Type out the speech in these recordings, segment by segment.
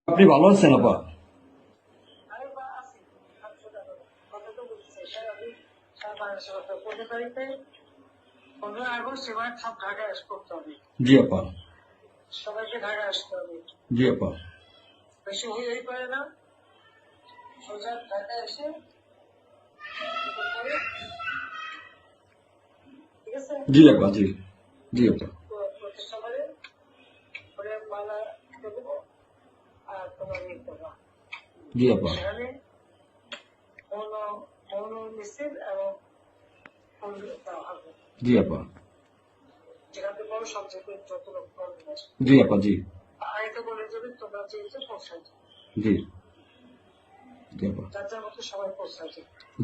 আপনি ভালো আছেন আপা? আমি বা আছি কথা তো বলছি স্যার। আমি সারা বাংলাদেশের কথা 15 তারিখে 15 আগস্ট এবার সব ঢাকায় করতে হবে, জি আপা। সবাইকে ঢাকায় আসতে হবে। জি আপা। বেশি হইলেই পারে না, সোজা ঢাকায় এসে কি করতে হবে, ঠিক আছে? জি আপা। জি জি আপা। প্রতিষ্ঠাবারে করে মালা দেবো আর তোমার ইয়ে করবা। জি আপা। সেখানে মৌন মৌন মিছিল এবং ফুল দেওয়া হবে, জি আপা। যেখান থেকে বড় সবচেয়ে যত লোক করবে। জি আপা। জি আগে বলে যাবে তোমরা যেহেতু পৌঁছাই জি জি আপা। যার যার মতো সবাই পৌঁছাই।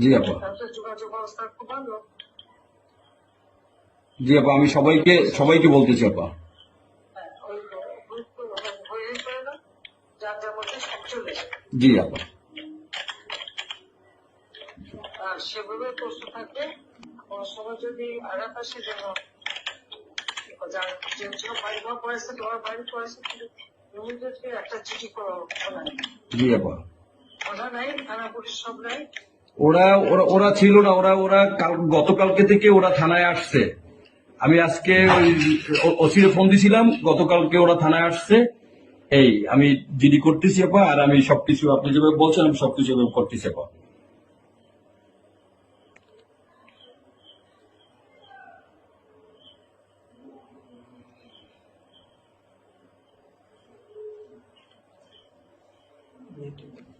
জি আপা। তাহলে যোগাযোগ ব্যবস্থা খুব ভালো। জি আপা, আমি সবাইকে বলতেছি আপা। হ্যাঁ, ওই গ্রুপ হয়েই পারে না, যার যার মধ্যে সব চলে যাবে। জি আপা। আর সেভাবে প্রস্তুত থাকবে। কোনো সময় যদি আঘাত আসে যেন যার যে বাড়ি ঘর পড়েছে, তোমার বাড়ি পড়েছে, কিন্তু ইমিডিয়েটলি একটা চিঠি করা নাই। জি আপা। কথা নাই, থানা পুলিশ সব নাই। ওরা ওরা ওরা ছিল না, ওরা ওরা গতকালকে থেকে ওরা থানায় আসছে। আমি আজকে ওই ওসিরে ফোন দিছিলাম, গতকালকে ওরা থানায় আসছে। এই আমি জিডি করতেছি আপা, আর আমি সবকিছু আপনি যেভাবে বলছেন আমি সবকিছু এভাবে করতেছি আপা। YouTube